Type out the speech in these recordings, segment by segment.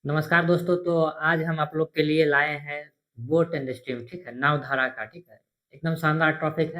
नमस्कार दोस्तों। तो आज हम आप लोग के लिए लाए हैं बोट एंड स्ट्रीम। ठीक है, नावधारा का। ठीक है, एकदम शानदार टॉपिक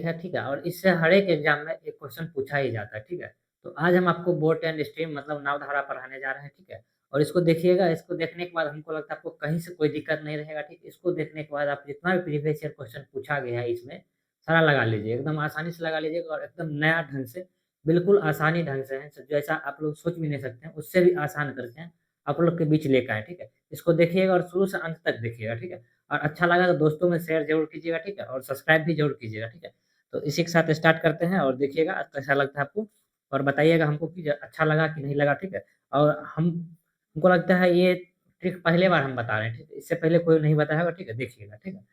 है। ठीक है, और इससे हर एक एग्जाम में एक क्वेश्चन पूछा ही जाता है। ठीक है, तो आज हम आपको बोट एंड स्ट्रीम मतलब नावधारा पढ़ाने जा रहे हैं। ठीक है, और इसको देखिएगा। इसको देखने के बाद हमको लगता है आपको कहीं से कोई दिक्कत नहीं रहेगा। ठीक है, इसको देखने के बाद आप जितना भी प्रीवियस ईयर क्वेश्चन पूछा गया है इसमें सारा लगा लीजिए, एकदम आसानी से लगा लीजिएगा, और एकदम नया ढंग से, बिल्कुल आसानी ढंग से है, जैसा आप लोग सोच भी नहीं सकते हैं, उससे भी आसान करके हैं आप लोग के बीच लेकर आए। ठीक है, इसको देखिएगा और शुरू से अंत तक देखिएगा। ठीक है, और अच्छा लगा तो दोस्तों में शेयर जरूर कीजिएगा। ठीक है, और सब्सक्राइब भी जरूर कीजिएगा। ठीक है, तो इसी के साथ स्टार्ट करते हैं और देखिएगा कैसा लगता है आपको, और बताइएगा हमको कि अच्छा लगा कि नहीं लगा। ठीक है, और हमको लगता है ये ट्रिक पहले बार हम बता रहे हैं। ठीक है, इससे पहले कोई नहीं बताया होगा। ठीक है, देखिएगा। ठीक है।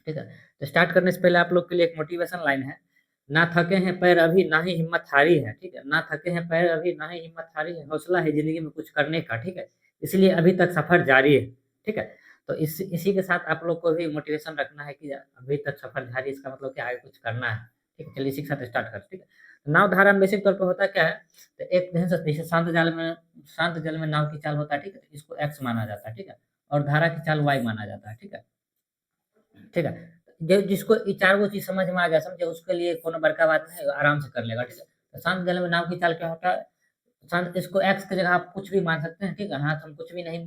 ठीक है, तो स्टार्ट करने से पहले आप लोग के लिए एक मोटिवेशन लाइन है। ना थके हैं पैर अभी, ना ही हिम्मत हारी है। ठीक है, ना थके हैं पैर अभी, ना ही हिम्मत हारी है, हौसला है जिंदगी में कुछ करने का। ठीक है, इसलिए अभी तक सफर जारी है। ठीक है, तो इसी के साथ आप लोग को भी मोटिवेशन रखना है कि अभी तक सफर जारी है, इसका मतलब कि आगे कुछ करना है। ठीक है, चलिए इसी के साथ स्टार्ट कर। ठीक है, नाव धारा में बेसिक तौर पर होता क्या है, तो एक जैसे शांत जल में नाव की चाल होता है। ठीक है, तो इसको एक्स माना जाता है। ठीक है, और धारा की चाल वाई माना जाता है। ठीक है। ठीक है, जो जिसको ये चार गो चीज समझ में आ गया, समझे, उसके लिए कोनो बड़का बात नहीं, आराम से कर लेगा। ठीक है, तो शांत जल में नाव की चाल क्या होता है, शांत, इसको एक्स की जगह आप कुछ भी मान सकते हैं। ठीक है, हाँ, तो हम कुछ भी नहीं,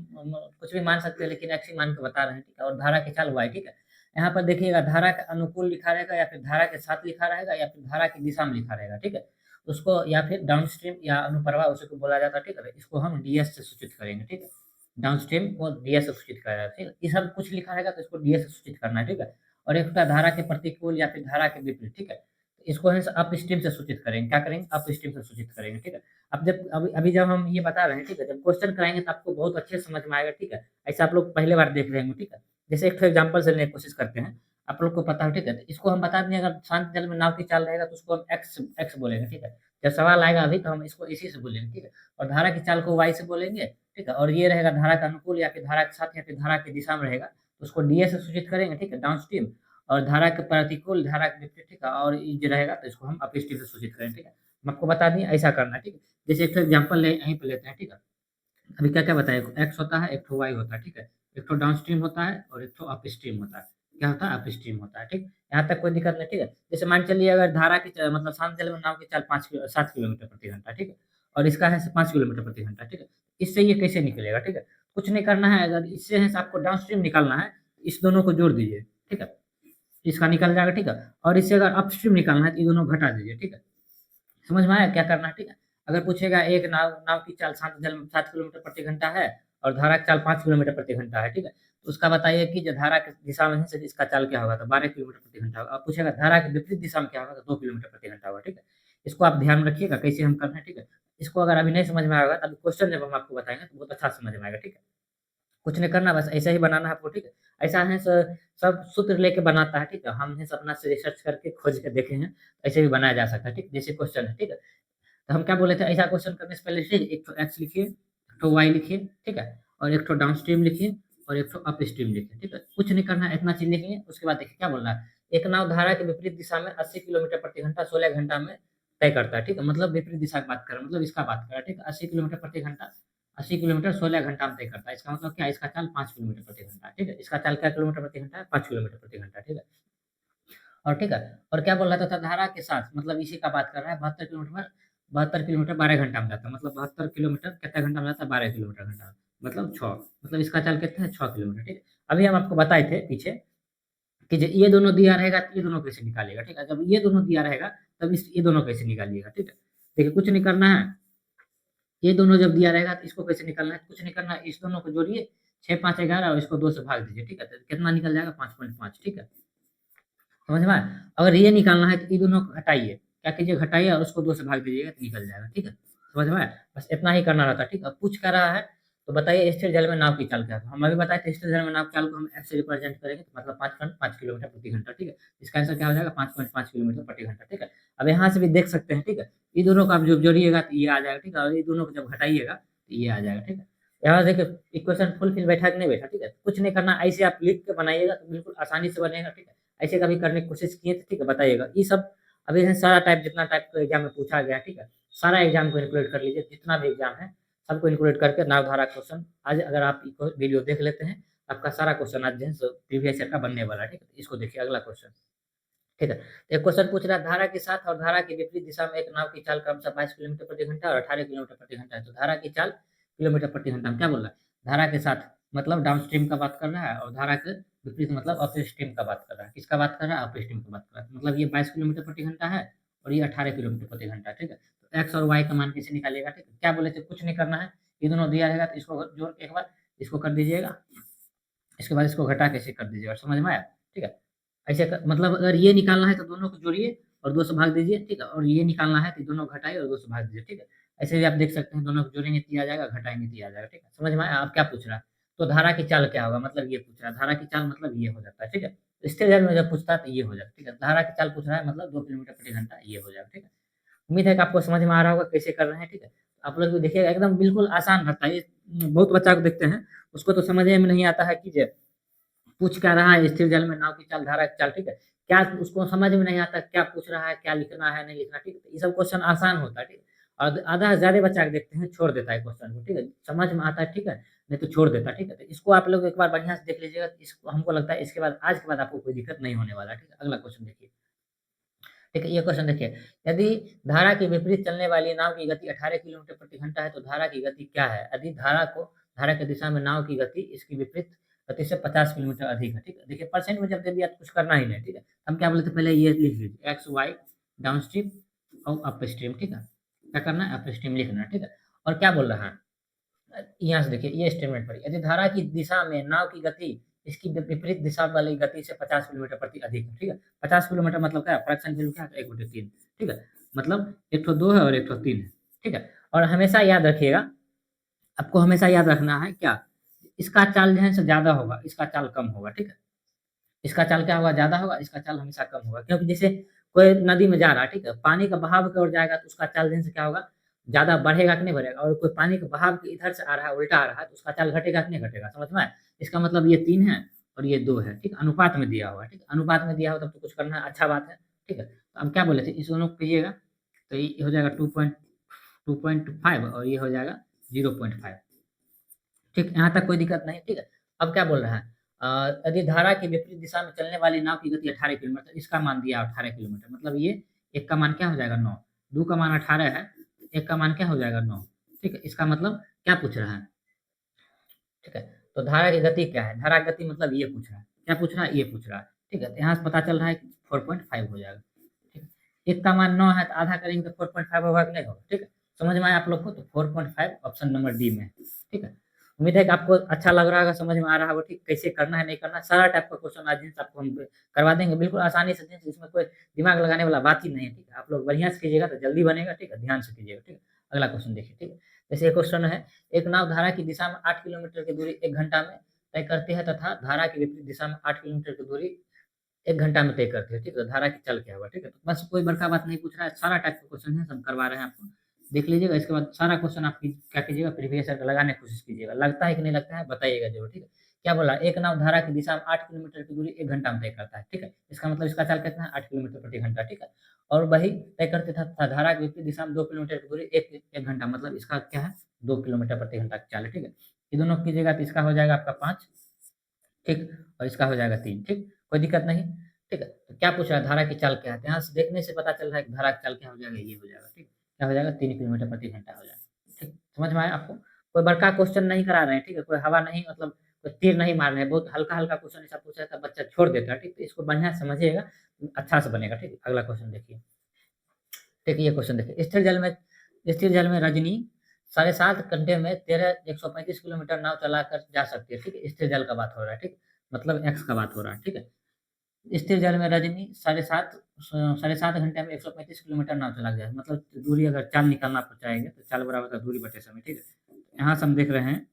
कुछ भी मान सकते हैं, लेकिन एक्स ही मान के बता रहे हैं। ठीक है, और धारा की चाल वाई। ठीक है, यहाँ पर देखिएगा धारा के अनुकूल लिखा रहेगा, या फिर धारा के साथ लिखा रहेगा, या फिर धारा की दिशा में लिखा रहेगा। ठीक है, उसको या फिर डाउन स्ट्रीम या अनुप्रवाह उसी को बोला जाता है। ठीक है, इसको हम डीएस से सूचित करेंगे। ठीक है, डाउन स्ट्रीम को डीएस से सूचित करा जाता है। ठीक है, ये सब कुछ लिखा रहेगा तो इसको डीएस से सूचित करना है। ठीक है, और एक होता है धारा के प्रतिकूल या फिर धारा के विपरीत। ठीक है, तो इसको हम अप स्ट्रीम से सूचित करेंगे। क्या करेंगे, अप स्ट्रीम से सूचित करेंगे। ठीक है, अब जब अभी अभी जब हम ये बता रहे हैं, ठीक है, जब क्वेश्चन कराएंगे तो आपको बहुत अच्छे से समझ में आएगा। ठीक है, ऐसा आप लोग पहले बार देख रहे होंगे। ठीक है, जैसे एक एग्जाम्पल से लेने की कोशिश करते हैं, आप लोग को पता है। ठीक है, तो इसको हम बता दें, अगर शांत जल में नाव की चाल रहेगा तो उसको हम एक्स एक्स बोलेंगे। ठीक है, जब सवाल आएगा अभी तो हम इसको इसी से बोलेंगे। ठीक है, और धारा की चाल को वाई से बोलेंगे। ठीक है, और ये रहेगा धारा का अनुकूल या फिर धारा के साथ या फिर धारा की दिशा में रहेगा, तो उसको डीएस से सूचित करेंगे। ठीक है, डाउन स्ट्रीम, और धारा के प्रतिकूल, धारा के विपरीत। ठीक है, और ये जो रहेगा तो इसको हम अप स्ट्रीम से सूचित करेंगे। ठीक है, हम आपको बता दें ऐसा करना है। ठीक है, जैसे एक एग्जाम्पल ले यहीं पे लेते हैं। ठीक है, अभी क्या क्या बताया, एक्स होता है, एक ठो वाई होता है। ठीक है, एक ठो डाउन स्ट्रीम होता है और एक ठो अप स्ट्रीम होता है। क्या होता है, अप स्ट्रीम होता है। ठीक, यहाँ तक कोई दिक्कत नहीं। ठीक है, जैसे मान चलिए अगर धारा की मतलब शांत जल में नाव की चाल 7 किलोमीटर प्रति घंटा। ठीक है, और इसका है 5 किलोमीटर प्रति घंटा। ठीक है, इससे ये कैसे निकलेगा। ठीक है, कुछ नहीं करना है, अगर इससे है आपको डाउन स्ट्रीम निकालना है, इस दोनों को जोड़ दीजिए। ठीक है, इसका निकल जाएगा। ठीक है, और इससे अगर अपस्ट्रीम निकालना है तो ये दोनों घटा दीजिए। ठीक है, समझ में आया क्या करना है। ठीक है, अगर पूछेगा एक नाव नाव की चाल शांत जल में 7 किलोमीटर प्रति घंटा है, और धारा की चाल 5 किलोमीटर प्रति घंटा है। ठीक है, तो उसका बताइए कि जो धारा की दिशा में है तो इसका चाल क्या होगा, तो 12 किलोमीटर प्रति घंटा होगा। अब पूछेगा धारा के विपरीत दिशा में क्या होगा, तो 2 किलोमीटर प्रति घंटा होगा। ठीक है, इसको आप ध्यान में रखिएगा कैसे हम करना है। ठीक है, इसको अगर अभी नहीं समझ में आएगा, तब क्वेश्चन जब हम आपको बताएंगे तो बहुत अच्छा समझ में आएगा। ठीक है, कुछ नहीं करना, बस ऐसा ही बनाना है आपको। ठीक है, ऐसा है सब सूत्र लेके बनाता है। ठीक है, हमने अपना से रिसर्च करके खोज के देखे हैं, ऐसे भी बनाया जा सकता है। ठीक, जैसे क्वेश्चन है। ठीक है, तो हम क्या बोले थे, ऐसा क्वेश्चन करने से पहले लिखिए, एक तो एक्स लिखिए, एक तो वाई लिखिए। ठीक है, और एक तो डाउन स्ट्रीम लिखिए, और एक तो अप स्ट्रीम लिखिए। ठीक है, कुछ नहीं करना है, इतना चीज लिखिए। उसके बाद देखिए क्या बोल रहा है, एक नाव धारा के विपरीत दिशा में 80 किलोमीटर प्रति घंटा 16 घंटा में तय करता है। ठीक है, मतलब विपरीत दिशा की बात करें, मतलब इसका बात करें। ठीक है, 80 किलोमीटर प्रति घंटा, 80 किलोमीटर 16 घंटा में तय करता है। इसका मतलब क्या, इसका चाल 5 किलोमीटर प्रति घंटा है। ठीक है, इसका चाल क्या किलोमीटर प्रति घंटा है, 5 किलोमीटर प्रति घंटा। ठीक है, और ठीक है, और क्या बोल रहा था धारा के साथ, मतलब इसी का बात कर रहा है। 72 किलोमीटर 12 घंटा में जाता है, मतलब 72 किलोमीटर कितना घंटा में जाता है, 12 किलोमीटर घंटा, मतलब 6, मतलब इसका चाल कितना है, 6 किलोमीटर। ठीक है, अभी हम आपको बताए थे पीछे कि जब ये दोनों दिया रहेगा तो ये दोनों कैसे निकालेगा। ठीक है, जब ये दोनों दिया रहेगा तब इस ये दोनों कैसे निकालिएगा। ठीक है, देखिए कुछ नहीं करना है, ये दोनों जब दिया रहेगा तो इसको कैसे निकालना है, कुछ नहीं करना है, इस दोनों को जोड़िए, 6 5 11, और इसको 2 से भाग दीजिए। ठीक है, तो कितना निकल जाएगा, 5.5। ठीक है, समझ में आया? अगर ये निकालना है तो ये दोनों को हटाइए, क्या कीजिए, घटाइए और उसको 2 से भाग दीजिएगा तो निकल जाएगा। ठीक है, समझ में आया? बस इतना ही करना रहता है। ठीक है, अब पूछ कर रहा है तो बताइए स्थिर जल में नाव की चाल क्या है। हम अभी बताए थे स्थिर जल में नाव की चाल को हम एक्स से रिप्रेजेंट करेंगे, तो मतलब 5.5 किलोमीटर प्रति घंटा। ठीक है, इसका आंसर क्या हो जाएगा, 5.5 किलोमीटर प्रति घंटा। ठीक है, अब यहाँ से भी देख सकते हैं। ठीक है, ये दोनों को आप जब जोड़िएगा तो ये आ जाएगा। ठीक है, और ये दोनों को जब घटाइएगा तो ये आ जाएगा। ठीक है, यहाँ देखिए इक्वेशन फुलफिल बैठा कि नहीं बैठा। ठीक है, कुछ नहीं करना, ऐसे आप लिख के बनाइएगा तो बिल्कुल आसानी से बनेगा। ठीक है, ऐसे कभी करने की कोशिश किए तो ठीक है बताइएगा। ये सब अभी है सारा टाइप, जितना टाइप का एग्जाम में पूछा गया। ठीक है, सारा एग्जाम को इंक्लूड कर लीजिए, जितना भी एग्जाम है सबको इंक्लूड करके नावधारा क्वेश्चन आज अगर आप वीडियो देख लेते हैं, आपका सारा क्वेश्चन आज जो है प्रीवियस ईयर का बनने वाला है, ठीक है? इसको देखिए अगला क्वेश्चन, ठीक है? तो एक क्वेश्चन पूछ रहा है धारा के साथ और धारा के विपरीत दिशा में एक नाव की चाल क्रमशः 22 किलोमीटर प्रति घंटा और 18 किलोमीटर प्रति घंटा है। तो धारा की चाल किलोमीटर प्रति घंटा में क्या बोल रहा है? धारा के साथ मतलब डाउनस्ट्रीम का बात कर रहा है और धारा के विपरीत मतलब अपस्ट्रीम का बात कर रहा है। किसका बात कर रहा है? अपस्ट्रीम की बात कर रहा है। मतलब ये 22 किलोमीटर प्रति घंटा है और ये 18 किलोमीटर प्रति घंटा, ठीक है? तो एक्स और वाई का मान कैसे निकालिएगा, ठीक है? क्या बोले थे? कुछ नहीं करना है, ये दोनों दिया रहेगा तो इसको जोड़ के एक बार इसको कर दीजिएगा, इसके बाद इसको घटा कैसे कर दीजिएगा, समझ में आया? ठीक है? ऐसे मतलब अगर ये निकालना है तो दोनों को जोड़िए और 2 से भाग दीजिए, ठीक है? और ये निकालना है तो दोनों घटाइए और 2 से भाग दीजिए, ठीक है? ऐसे भी आप देख सकते हैं, दोनों को जोड़ेंगे तो ये आ जाएगा, घटाएंगे तो ये आ जाएगा, ठीक है? समझ में आया? अब क्या पूछ रहा है? तो धारा की चाल क्या होगा, मतलब ये पूछ रहा है। धारा की चाल मतलब ये हो जाता है, ठीक है? स्थिर जल में जब पूछता है तो ये हो जाता है, ठीक है? धारा की चाल पूछ रहा है मतलब 2 किलोमीटर प्रति घंटा ये हो जाएगा, ठीक है? उम्मीद है कि आपको समझ में आ रहा होगा कैसे कर रहे हैं, ठीक है? आप लोग भी देखिएगा एकदम बिल्कुल आसान रहता है ये। बहुत बच्चा को देखते हैं, उसको तो समझ में नहीं आता है कि जे पूछ क्या रहा है, स्थिर जल में नाव की चाल, धारा की चाल, ठीक है? क्या उसको समझ में नहीं आता क्या पूछ रहा है, क्या लिखना है, नहीं लिखना, ठीक है? ये सब क्वेश्चन आसान होता है, ठीक है? और आधा ज़्यादा बच्चा के देखते हैं छोड़ देता है क्वेश्चन को, ठीक है? समझ में आता है, ठीक है? नहीं तो छोड़ देता है, ठीक है? तो इसको आप लोग एक बार बढ़िया से देख लीजिएगा, इसको हमको लगता है इसके बाद आज के बाद आपको कोई दिक्कत नहीं होने वाला है, ठीक है? अगला क्वेश्चन देखिए। ठीक है, ये क्वेश्चन देखिए, यदि धारा के विपरीत चलने वाली नाव की गति 18 किलोमीटर प्रति घंटा है तो धारा की गति क्या है? यदि धारा की दिशा में नाव की गति इसकी विपरीत गति से 50 किलोमीटर अधिक है, ठीक है? देखिए परसेंट में जब दे दिया तो कुछ करना ही नहीं, ठीक है? हम क्या बोले थे पहले ये लिख लीजिए एक्स वाई डाउनस्ट्रीम और अपस्ट्रीम, ठीक है? क्या करना है? अपस्ट्रीम लिखना है, ठीक है? और क्या बोल रहा है? यहाँ से देखिए ये स्टेटमेंट पढ़िए, यदि धारा की दिशा में नाव की गति इसकी विपरीत दिशा वाली गति से 50 किलोमीटर प्रति अधिक है, ठीक है? 50 किलोमीटर मतलब क्या है? फ्रैक्शन वैल्यू क्या है? 1/3, ठीक है? मतलब एक ठो 2 है और एक ठो 3 है, ठीक है? और हमेशा याद रखिएगा, आपको हमेशा याद रखना है क्या? इसका चाल जो है से ज़्यादा होगा, इसका चाल कम होगा, ठीक है? इसका चाल क्या होगा? ज़्यादा होगा, इसका चाल हमेशा कम होगा। क्योंकि जैसे कोई नदी में जा रहा है, ठीक है? पानी का बहाव की ओर जाएगा तो उसका चाल जो है से क्या होगा? ज़्यादा बढ़ेगा कि नहीं बढ़ेगा? और कोई पानी का बहाव के इधर से आ रहा है, उल्टा आ रहा है तो उसका चाल घटेगा कि नहीं घटेगा? समझ में आया? इसका मतलब ये 3 है और ये 2 है, ठीक है? अनुपात में दिया हुआ है, ठीक है? अनुपात में दिया हो तब तो कुछ करना है, अच्छा बात है, ठीक है? तो हम क्या बोले थे इस दोनों को कीजिएगा तो ये हो जाएगा 2.5 और ये हो जाएगा 0.5, ठीक, यहाँ तक कोई दिक्कत नहीं, ठीक है? अब क्या बोल रहा है? यदि धारा के विपरीत दिशा में चलने वाली नाव की गति 18 किलोमीटर, इसका मान दिया 18 किलोमीटर, मतलब ये एक का मान क्या हो जाएगा? 9, 2 का मान 18 है, एक का मान क्या हो जाएगा? 9, ठीक है? इसका मतलब क्या पूछ रहा है? ठीक है? तो धारा की गति क्या है? धारा की गति मतलब ये पूछ रहा है, क्या पूछ रहा है? ये पूछ रहा है, ठीक है? तो यहाँ से पता चल रहा है कि 4.5 हो जाएगा, ठीक है? एक का मान 9 है तो आधा करेंगे तो 4.5 होगा कि नहीं होगा, ठीक है? समझ में आया आप लोग को? तो 4.5 ऑप्शन नंबर डी में है, ठीक है? उम्मीद है कि आपको अच्छा लग रहा होगा, समझ में आ रहा होगा, ठीक? कैसे करना है, नहीं करना है, सारा टाइप का क्वेश्चन आज दिन से आपको हम करवा देंगे, बिल्कुल आसानी से, इसमें कोई दिमाग लगाने वाला बात ही नहीं है, ठीक है? आप लोग बढ़िया से कीजिएगा तो जल्दी बनेगा, ठीक है? ध्यान से कीजिएगा, ठीक है? अगला क्वेश्चन देखिए, ठीक है? जैसे ये क्वेश्चन है, एक नाव धारा की दिशा में 8 किलोमीटर की दूरी 1 घंटा में तय करती है तथा धारा की विपरीत दिशा में 8 किलोमीटर की दूरी 1 घंटा में तय करती है, ठीक है? तो धारा की चाल क्या होगा, ठीक है? तो बस कोई बड़का बात नहीं पूछ रहा है, सारा टाइप का क्वेश्चन है, सब करवा रहे हैं आपको। देख लीजिएगा, इसके बाद सारा क्वेश्चन आप क्या कीजिएगा? प्रीवियस ईयर का लगाने की कोशिश कीजिएगा। लगता है कि नहीं लगता है बताइएगा ज़रूर, ठीक है? क्या बोला? एक नाव धारा की दिशा में 8 किलोमीटर की दूरी 1 घंटा में तय करता है, ठीक है? इसका मतलब इसका चाल कितना है? 8 किलोमीटर प्रति घंटा, ठीक है? और वही तय करते था धारा की विपरीत दिशा में 2 किलोमीटर की दूरी 1 घंटा, मतलब इसका क्या है? 2 किलोमीटर प्रति घंटा की चाल है, ठीक है? ये दोनों कीजिएगा तो इसका हो जाएगा आपका 5, ठीक? और इसका हो जाएगा 3, ठीक? कोई दिक्कत नहीं, ठीक है? तो क्या पूछ रहा है? धारा की चाल क्या है? तो यहाँ से देखने से पता चल रहा है कि धारा की चाल क्या हो जाएगा? ये हो जाएगा, ठीक? क्या हो जाएगा? 3 किलोमीटर प्रति घंटा हो जाएगा, ठीक? समझ में आया आपको? कोई बड़का क्वेश्चन नहीं करा रहे हैं, ठीक है? कोई हवा नहीं, मतलब कोई तीर नहीं मार रहे हैं, बहुत हल्का-हल्का क्वेश्चन ऐसा पूछा है तो बच्चा छोड़ देता है, ठीक? तो इसको बढ़िया से समझिएगा, अच्छा से बनेगा, ठीक? अगला क्वेश्चन देखिए। देखिए ये क्वेश्चन देखिए, स्थिर जल में रजनी 7.5 घंटे में 135 किलोमीटर नाव चलाकर जा सकती है, ठीक है? स्थिर जल का बात हो रहा है, ठीक? मतलब एक्स का बात हो रहा है, ठीक है? स्थिर जल में रजनी 7.5 घंटे में 135 किलोमीटर नाव चला गया, मतलब दूरी अगर चाल निकालना आप चाहेंगे तो चाल बराबर होता है दूरी बटे समय, ठीक है? यहाँ से हम देख रहे हैं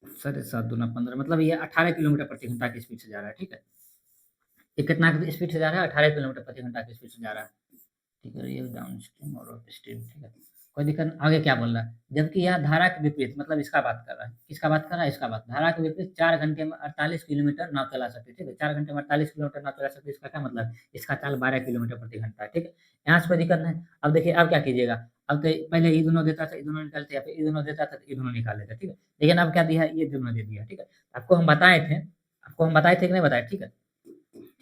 7.5 दूना 15, मतलब ये 18 किलोमीटर प्रति घंटा की स्पीड से जा रहा है, ठीक है? ये कितना स्पीड से जा रहा है? 18 किलोमीटर प्रति घंटा की स्पीड से जा रहा है, ठीक है? ये डाउनस्ट्रीम और अपस्ट्रीम, ठीक है? कोई दिक्कत नहीं। आगे क्या बोल रहा है? जबकि यह धारा के विपरीत, मतलब इसका बात कर रहा है, किसका बात कर रहा है? इसका बात, धारा के विपरीत 4 घंटे में 48 किलोमीटर नाव चला सकती है, ठीक है? 4 घंटे में 48 किलोमीटर नाव चला सकती है, इसका क्या मतलब? इसका चाल 12 किलोमीटर प्रति घंटा है, ठीक है? यहाँ से कोई दिक्कत नहीं। अब देखिए अब क्या कीजिएगा? अब तो पहले ये दोनों देता था, ये दोनों निकालते, या फिर ये दोनों देता था तो ये दोनों निकाल लेते, ठीक है। लेकिन अब क्या दिया है, ये दोनों दे दिया, ठीक है। आपको हम बताए थे कि नहीं बताए, ठीक है।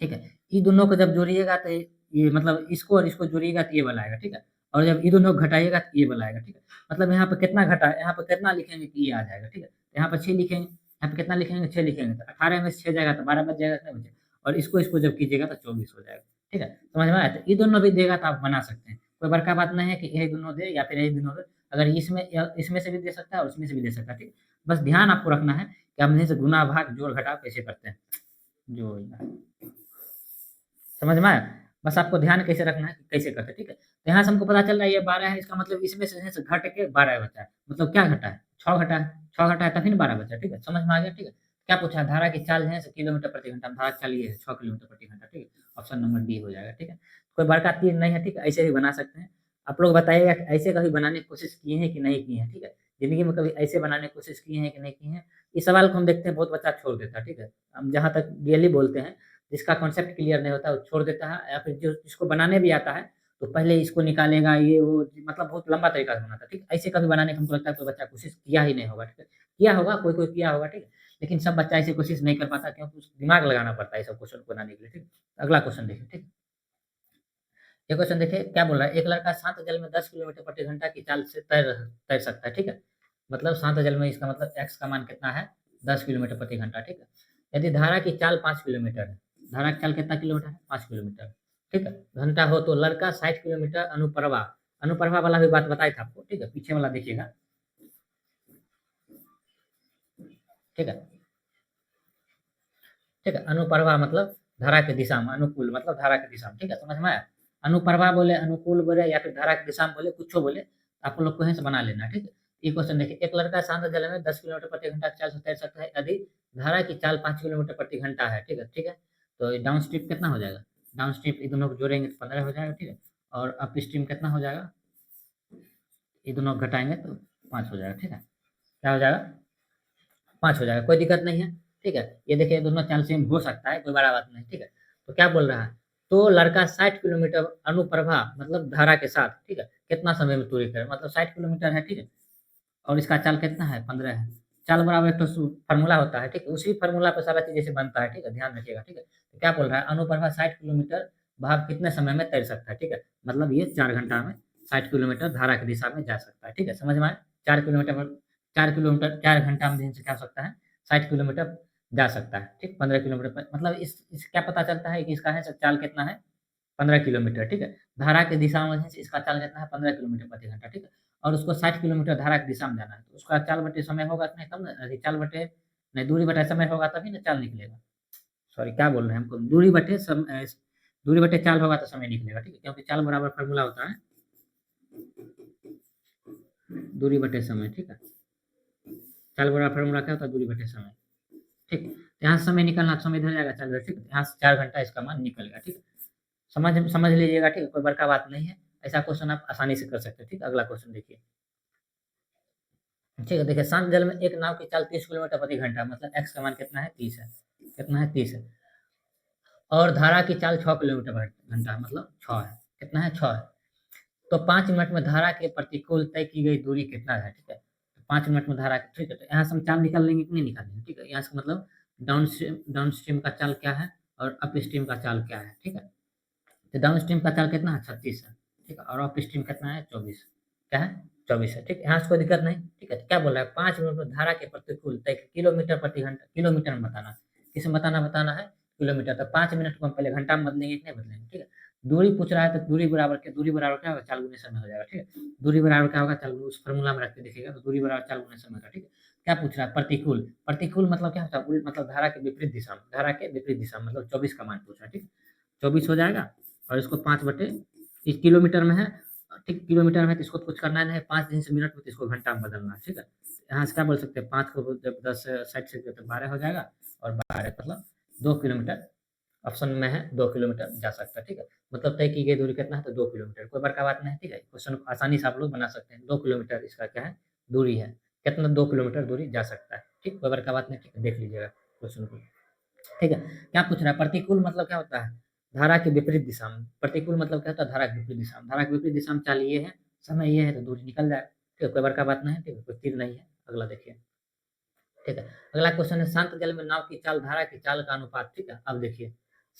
ठीक है, ये दोनों को जब जोड़िएगा तो ये मतलब इसको और इसको जोड़िएगा तो ये वाला आएगा, ठीक है। और जब ये दोनों को घटाइएगा तो ये वाला आएगा, ठीक है। मतलब यहाँ पे कितना घटा, यहाँ पे कितना लिखेंगे कि ये आ जाएगा, ठीक है। यहाँ पर 6 लिखेंगे, यहाँ पे कितना लिखेंगे, 6 लिखेंगे, तो 18 में से 6 जाएगा तो 12 बच जाएगा, कितना बचे। और इसको जब कीजिएगा तो 24 हो जाएगा, ठीक है। समझ में आया, तो ये दोनों भी देगा तो आप बना सकते हैं, कोई बड़का बात नहीं है कि ये दोनों दे या फिर ये दोनों दे। अगर इसमें इसमें से भी दे सकता है और इसमें से भी दे सकता है, ठीक है। बस ध्यान आपको रखना है कि हम से गुना भाग जोड़ घटाव कैसे करते हैं, जो समझ में आया। बस आपको ध्यान कैसे रखना है कि कैसे करते हैं, ठीक है। तो यहाँ से हमको पता चल रहा है ये 12 है, इसका मतलब इसमें से घट के 12 बचा है, मतलब क्या घटा है, 6 घटा है, 6 घटा है तभी ना 12 बचा, ठीक है। समझ में आ गया, ठीक है। क्या पूछा है, धारा की चाल है किलोमीटर प्रति घंटा, धारा की चाल ये है 6 किलोमीटर प्रति घंटा, ठीक है। ऑप्शन नंबर डी हो जाएगा, ठीक है। कोई बड़का तीर नहीं है, ठीक है, ऐसे भी बना सकते हैं। आप लोग बताइएगा कि ऐसे कभी बनाने की कोशिश किए हैं कि नहीं किए हैं, ठीक है। जिंदगी में कभी ऐसे बनाने की कोशिश किए हैं कि नहीं किए हैं। इस सवाल को हम देखते हैं बहुत बच्चा छोड़ देता है, ठीक है। हम जहाँ तक रियली बोलते हैं, जिसका कॉन्सेप्ट क्लियर नहीं होता वो छोड़ देता है, या फिर जो जिसको बनाने भी आता है तो पहले इसको निकालेगा, ये वो मतलब बहुत लंबा तरीका से बनाता है, ठीक है। ऐसे कभी बनाने का हमको लगता है कोई बच्चा कोशिश किया ही नहीं होगा, ठीक है। किया होगा, कोई कोई किया होगा, ठीक है। लेकिन सब बच्चा ऐसे कोशिश नहीं कर पाता, क्योंकि उसको दिमाग लगाना पड़ता है सब क्वेश्चन को बनाने के लिए, ठीक है। अगला क्वेश्चन देखिए, ठीक। ये क्वेश्चन देखिए क्या बोल रहा है, एक लड़का शांत जल में 10 किलोमीटर प्रति घंटा की चाल से तैर तैर सकता है, ठीक है। मतलब शांत जल में इसका मतलब एक्स का मान कितना है, 10 किलोमीटर प्रति घंटा, ठीक है। यदि धारा की चाल 5 किलोमीटर है, धारा की चाल कितना किलोमीटर है, 5 किलोमीटर, ठीक है, घंटा हो, तो लड़का 60 किलोमीटर अनुप्रवाह, अनुप्रवाह वाला भी बात बताया था आपको, ठीक है। पीछे वाला देखिएगा, ठीक है। ठीक है, अनुप्रवाह मतलब धारा की दिशा में, अनुकूल मतलब धारा की दिशा में, ठीक है। समझ में आया। अनुप्रवाह बोले, अनुकूल बोले, या फिर धारा की दिशा में बोले, कुछ बोले, आप लोग को यहीं से बना लेना, ठीक है। ये क्वेश्चन देखिए, एक लड़का शांत जल में 10 किलोमीटर प्रति घंटा की चाल से तैर सकता है यदि धारा की चाल 5 किलोमीटर प्रति घंटा है, ठीक है, ठीक है। तो डाउन स्ट्रीम कितना हो जाएगा, डाउन स्ट्रीम ये दोनों को जोड़ेंगे तो 15 हो जाएगा, ठीक है। और अप स्ट्रीम कितना हो जाएगा, ये दोनों को घटाएंगे तो 5 हो जाएगा, ठीक है। क्या हो जाएगा, 5 हो जाएगा, कोई दिक्कत नहीं है, ठीक है। ये देखिए दोनों चाल सेम हो सकता है, कोई बड़ा बात नहीं, ठीक है। तो क्या बोल रहा है, तो लड़का 60 किलोमीटर अनुप्रभा मतलब धारा के साथ, ठीक है, कितना समय में दूरी करे, मतलब 60 किलोमीटर है, ठीक है। और इसका चाल कितना है, 15 है। चाल बराबर एक तो फार्मूला होता है, ठीक है, उसी फार्मूला पर सारा चीज जैसे बनता है, ठीक है, ध्यान रखिएगा, ठीक है। तो क्या बोल रहा है, अनुप्रभा 60 किलोमीटर भाव कितने समय में तैर सकता है, ठीक है। मतलब ये 4 घंटा में 60 किलोमीटर धारा की दिशा में जा सकता है, ठीक है। समझ में आया, 4 किलोमीटर, 4 किलोमीटर 4 घंटा में दिन से क्या हो सकता है, 60 किलोमीटर जा सकता है, ठीक। 15 किलोमीटर मतलब इस क्या पता चलता है कि इसका है चाल कितना है, 15 किलोमीटर, ठीक है। धारा की दिशा में है इसका चाल कितना है, 15 किलोमीटर प्रति घंटा, ठीक है। और उसको 60 किलोमीटर धारा की दिशा में जाना है, तो उसका चाल बटे समय होगा कि नहीं, तब ना, अरे चाल बटे नहीं, दूरी बटे समय होगा तभी ना चाल निकलेगा। सॉरी क्या बोल रहे हैं हमको, दूरी बटे चाल होगा तो समय निकलेगा, ठीक है, क्योंकि चाल बराबर फॉर्मूला होता है दूरी बटे समय, ठीक है। चाल बराबर फॉर्मूला क्या होता है, दूरी बटे समय, ठीक। तो यहाँ से समय निकलना, समय इधर जाएगा, चाल ठीक है, यहाँ से 4 घंटा इसका मान निकल गया, ठीक है। समझ समझ लीजिएगा, ठीक है, कोई बड़का बात नहीं है। ऐसा क्वेश्चन आप आसानी से कर सकते हैं, ठीक है। अगला क्वेश्चन देखिए, ठीक है। देखिए, शांत जल में एक नाव की चाल 30 किलोमीटर प्रति घंटा, मतलब एक्स का मान कितना है, 30 है, कितना है, 30 है। और धारा की चाल 6 किलोमीटर घंटा, मतलब 6 है, कितना है, 6 है। तो 5 मिनट में धारा के प्रतिकूल तय की गई दूरी कितना है, ठीक है। तो 5 मिनट में धारा, ठीक है, तो यहाँ से हम चाल निकाल लेंगे कि नहीं निकालेंगे, ठीक है। यहाँ से मतलब डाउन स्ट्रीम का चाल क्या है और अप स्ट्रीम का चाल क्या है, ठीक है। तो डाउन स्ट्रीम का चाल कितना है, 36 है, ठीक है। और अप स्ट्रीम कितना है, 24, क्या है, 24 है, ठीक है। यहाँ से कोई दिक्कत नहीं, ठीक है। तो क्या बोल रहा है, 5 मिनट में धारा के प्रतिकूल तय किलोमीटर प्रति घंटा, किलोमीटर में बताना, किसमें बताना है, किलोमीटर। तो 5 मिनट को हम पहले घंटा में बदलेंगे कि नहीं बदलेंगे, ठीक है। दूरी पूछ रहा है तो दूरी बराबर क्या होगा, चाल गुने समय हो जाएगा, ठीक है। दूरी बराबर क्या होगा, चाल उस फॉर्मूला में रख के देखिएगा, तो दूरी बराबर चाल गुने समय होगा, ठीक है। क्या पूछ रहा है, प्रतिकूल, प्रतिकूल मतलब क्या होता है, मतलब धारा के विपरीत दिशा में, धारा के विपरीत दिशा में, मतलब 24 का मान पूछ रहा है, ठीक है। 24 हो जाएगा। और इसको 5 बटे, इस किलोमीटर में है, ठीक, किलोमीटर में है, तो इसको तो कुछ करना नहीं है, 5 दिन से मिनट में, तो इसको घंटा में बदलना है, ठीक है। यहाँ से क्या बोल सकते हैं, 5 को जब 10 60 से तो 12 हो जाएगा, और 12 मतलब 2 किलोमीटर, ऑप्शन में है 2 किलोमीटर जा सकता है, ठीक है। मतलब तय की गई दूरी कितना है, तो 2 किलोमीटर, कोई बड़का बात नहीं है, ठीक है। क्वेश्चन आसानी से आप लोग बना सकते हैं, 2 किलोमीटर इसका क्या है, दूरी है, कितना 2 किलोमीटर दूरी जा सकता है, ठीक, कोई बड़का बात नहीं, ठीक है, देख लीजिएगा क्वेश्चन को, ठीक है। क्या पूछ रहा है, प्रतिकूल मतलब क्या होता है, धारा के विपरीत दिशा में, प्रतिकूल मतलब क्या होता है, धारा के विपरीत दिशा में, धारा के विपरीत दिशा में चाल ये है, समय ये है तो दूरी निकल जाए, ठीक है, कोई बड़का बात नहीं है, ठीक है, कोई तीर नहीं है। अगला देखिए, ठीक है। अगला क्वेश्चन है, शांत जल में नाव की चाल धारा की चाल का अनुपात, ठीक है। अब देखिए,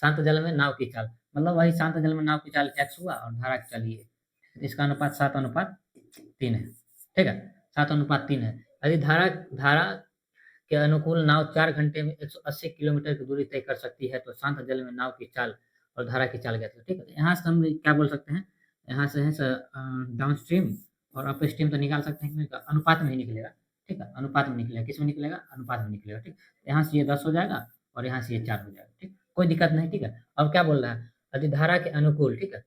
शांत जल में नाव की चाल, मतलब वही शांत जल में नाव की चाल x हुआ और धारा की चाल ये, इसका अनुपात 7:3 है, ठीक है, 7:3 है। यदि धारा धारा के अनुकूल नाव 4 घंटे में 180 किलोमीटर की दूरी तय कर सकती है, तो शांत जल में नाव की चाल और धारा की चाल ज्ञात करें, ठीक है। यहाँ से हम क्या बोल सकते हैं, यहाँ से है डाउन स्ट्रीम और अप स्ट्रीम तो निकाल सकते हैं, क्योंकि अनुपात में ही निकलेगा, ठीक है, अनुपात में निकलेगा, किस में निकलेगा, अनुपात में निकलेगा, ठीक। यहाँ से ये 10 हो जाएगा और यहाँ से ये 4 हो जाएगा, ठीक, कोई दिक्कत नहीं, ठीक है। अब क्या बोल रहा है, यदि धारा के अनुकूल, ठीक है,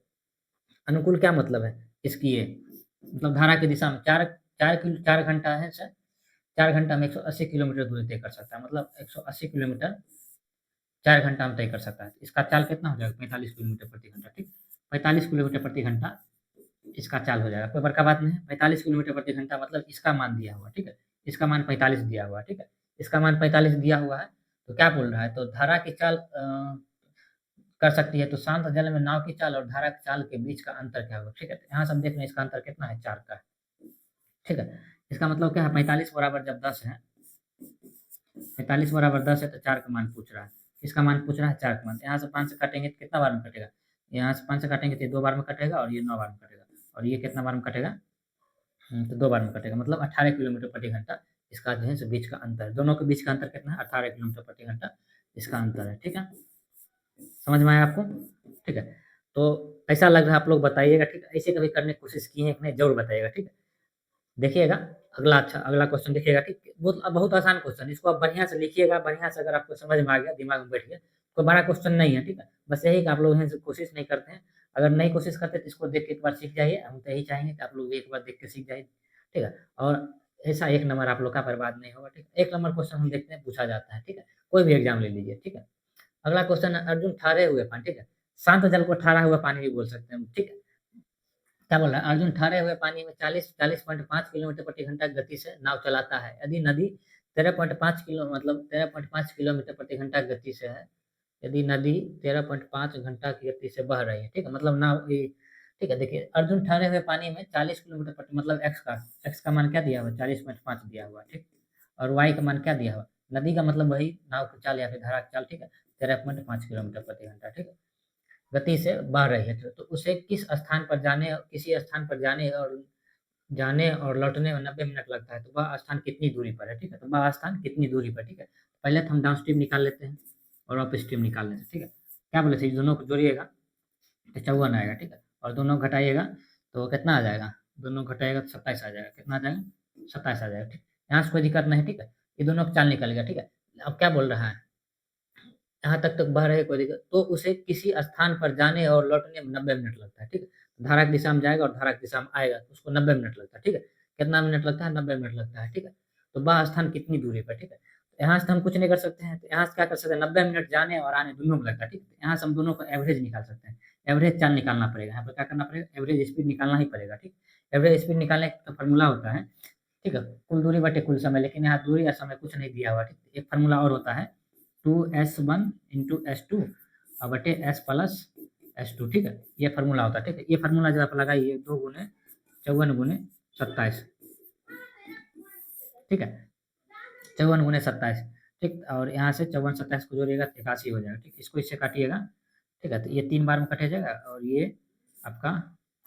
अनुकूल क्या मतलब है इसकी, ये मतलब धारा की दिशा में 4 घंटा है सर, 4 घंटा में 180 किलोमीटर दूरी तय कर सकता है, मतलब 180 किलोमीटर 4 घंटा में तय कर सकता है। इसका चाल कितना हो जाएगा, 45 किलोमीटर प्रति घंटा, ठीक, 45 किलोमीटर प्रति घंटा इसका चाल हो जाएगा, कोई बड़का बात नहीं है। 45 किलोमीटर प्रति घंटा मतलब इसका मान दिया हुआ, ठीक है, इसका मान 45 दिया हुआ है, ठीक है, इसका मान 45 दिया हुआ है। तो क्या बोल रहा है, तो धारा की चाल कर सकती है, तो शांत जल में नाव की चाल और धारा की चाल के बीच का अंतर क्या होगा, ठीक है। तो यहाँ से हम देख रहे हैं इसका अंतर कितना है, 4 का है, ठीक है। इसका मतलब क्या है, 45 बराबर जब 10 है, 45 बराबर 10 है तो 4 का मान पूछ रहा है, इसका मान पूछ रहा है 4 का मान। यहाँ से 5 से काटेंगे तो कितना बार में कटेगा, यहाँ से 5 से काटेंगे तो ये 2 बार में कटेगा और ये 9 बार में कटेगा, और ये कितना बार में कटेगा, तो 2 बार में कटेगा, मतलब 18 किलोमीटर प्रति घंटा इसका जो है बीच का अंतर, दोनों के बीच का अंतर कितना है, 18 किलोमीटर प्रति घंटा इसका अंतर है, ठीक है। समझ में आया आपको, ठीक है। तो ऐसा लग रहा है, आप लोग बताइएगा, ठीक है, ऐसे कभी करने की कोशिश किए हैं कि नहीं, जरूर बताइएगा, ठीक है। देखिएगा अगला, अच्छा अगला क्वेश्चन देखिएगा, ठीक, बहुत बहुत आसान क्वेश्चन, इसको आप बढ़िया से लिखिएगा, बढ़िया से, अगर आपको समझ में आ गया, दिमाग में बैठ गया, कोई बड़ा क्वेश्चन नहीं है, ठीक है। बस यही कि आप लोग हैं कोशिश नहीं करते हैं, अगर नहीं कोशिश करते तो इसको देख के एक बार सीख जाइए, हम तो यही चाहेंगे कि आप लोग एक बार देख के सीख जाइए, ठीक है। और ऐसा 1 नंबर आप लोग का बर्बाद नहीं होगा, ठीक है। 1 नंबर क्वेश्चन हम देखते हैं पूछा जाता है, ठीक है, कोई भी एग्जाम ले लीजिए, ठीक है। अगला क्वेश्चन है, अर्जुन ठहरे हुए पानी, ठीक है, शांत जल को ठहरा हुआ पानी भी बोल सकते हैं, ठीक है। क्या बोल रहा है, अर्जुन ठहरे हुए पानी में 40.5 किलोमीटर प्रति घंटा गति से नाव चलाता है, यदि नदी 13.5 किलो मतलब 13.5 किलोमीटर प्रति घंटा गति से है, यदि नदी 13.5 घंटा की गति से बह रही है, ठीक है, मतलब नाव ये, ठीक है। देखिए, अर्जुन ठहरे हुए पानी में 40 किलोमीटर प्रति, मतलब एक्स का मान क्या दिया हुआ है, 40.5 दिया हुआ है, ठीक, और वाई का मान क्या दिया हुआ, नदी का मतलब वही नाव की चाल या फिर धारा की चाल, ठीक है, 13.5 किलोमीटर प्रति घंटा, ठीक है, गति से बह रही है, तो उसे किस स्थान पर जाने, किसी स्थान पर जाने और लौटने में 90 मिनट लगता है, तो वह स्थान कितनी दूरी पर है, ठीक है, तो वह स्थान कितनी दूरी पर, ठीक है। पहले तो हम डाउन स्ट्रीम निकाल लेते हैं और अप स्ट्रीम निकाल लेते हैं, ठीक है। क्या बोले थे, दोनों को जोड़िएगा तो 54 आएगा, ठीक है, और दोनों घटाइएगा तो कितना आ जाएगा, दोनों घटाएगा तो 27 आ जाएगा, कितना आ जाएगा, 27 आ जाएगा, ठीक। यहाँ से कोई दिक्कत नहीं, ठीक है, ये दोनों का चाल निकल गया, ठीक है। अब क्या बोल रहा है, यहाँ तक बह रहे कोई दिक्कत, तो उसे किसी स्थान पर जाने और लौटने में 90 मिनट लगता है, ठीक है। धारा की दिशा में जाएगा और धारा की दिशा में आएगा तो उसको 90 मिनट लगता है, ठीक है। कितना मिनट लगता है, 90 मिनट लगता है, ठीक है। तो वह स्थान कितनी दूरी पर, ठीक है। तो यहाँ से हम कुछ नहीं कर सकते हैं, तो यहाँ से क्या कर सकते हैं, 90 मिनट जाने और आने दोनों में लगता है, ठीक है। यहाँ से हम दोनों को एवरेज निकाल सकते हैं, एवरेज चाल निकालना पड़ेगा, यहाँ पर क्या करना पड़ेगा, एवरेज स्पीड निकालना ही पड़ेगा, ठीक। एवरेज स्पीड निकालने का फॉर्मूला होता है, ठीक है, कुल दूरी बटे कुल समय, लेकिन यहाँ दूरी या समय कुछ नहीं दिया हुआ, ठीक। एक फार्मूला और होता है 2s1 इंटू S2 और बटे S+S2, ठीक है, ये फार्मूला होता है, ठीक है। ये फार्मूला जब आप लगाइए 2 गुने 54 गुने 27, ठीक है, 54 गुने 27, ठीक, और यहाँ से 54 27 को जोड़िएगा तो 81 हो जाएगा, ठीक, इसको इससे काटिएगा, ठीक है, तो ये 3 बार में कट जाएगा और ये आपका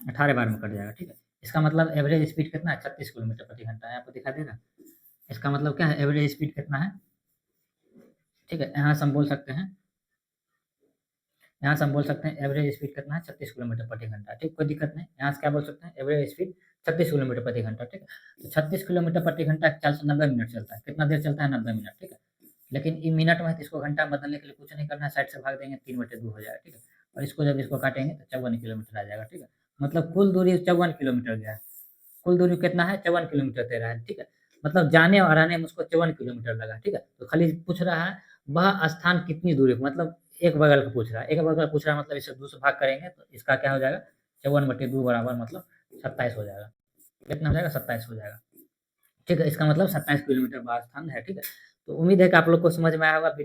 18 बार में कट जाएगा, ठीक है। इसका मतलब एवरेज स्पीड कितना है, 36 किलोमीटर प्रति घंटा है, आपको दिखा देगा। इसका मतलब क्या है, एवरेज स्पीड कितना है, ठीक है। यहाँ से हम बोल सकते हैं, यहाँ से हम बोल सकते हैं एवरेज स्पीड कितना है, 36 किलोमीटर प्रति घंटा, ठीक, कोई दिक्कत नहीं। यहाँ से क्या बोल सकते हैं, एवरेज स्पीड 36 किलोमीटर प्रति घंटा, ठीक है। तो 36 किलोमीटर प्रति घंटा 490 मिनट चलता है, कितना देर चलता है, 90 मिनट, ठीक है। लेकिन ये मिनट में है तो इसको घंटा में बदलने के लिए कुछ नहीं करना है, साइड से भाग देंगे 3/2 हो जाएगा, ठीक है। और इसको जब इसको काटेंगे तो 54 किलोमीटर आ जाएगा, ठीक है। मतलब कुल दूरी 54 किलोमीटर गया है, कुल दूरी कितना है, 54 किलोमीटर तय रहा है, ठीक है। मतलब जाने और आने में उसको 54 किलोमीटर लगा, ठीक है। तो खाली पूछ रहा है वह स्थान कितनी दूरी पर, मतलब एक बगल का पूछ रहा है, एक बगल का पूछ रहा है, मतलब इसे 2 से भाग करेंगे तो इसका क्या हो जाएगा, 54/2 बराबर मतलब 27 हो जाएगा, कितना हो जाएगा, 27 हो जाएगा, ठीक है। इसका मतलब 27 किलोमीटर वह स्थान है, ठीक है। तो उम्मीद है कि आप लोग को समझ में आया होगा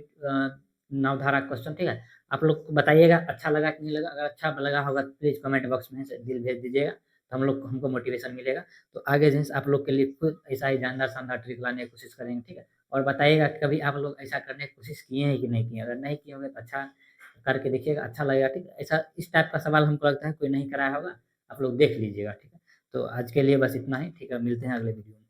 नवधारा क्वेश्चन, ठीक है। आप लोग बताइएगा अच्छा लगा कि नहीं लगा, अगर अच्छा लगा होगा तो प्लीज़ कमेंट बॉक्स में से दिल भेज दीजिएगा। तो हमको मोटिवेशन मिलेगा। तो आगे जो है आप लोग के लिए खुद ऐसा ही जानदार-शानदार ट्रिक लाने की कोशिश करेंगे, ठीक है? और बताइएगा कि कभी आप लोग ऐसा करने की कोशिश किए हैं कि नहीं किए हैं? अगर नहीं किए होंगे तो अच्छा करके देखिएगा, अच्छा लगेगा, ठीक है? ऐसा इस टाइप का सवाल हमको लगता है कोई नहीं कराया होगा, आप लोग देख लीजिएगा, ठीक है? तो आज के लिए बस इतना ही, ठीक है? मिलते हैं अगले वीडियो में।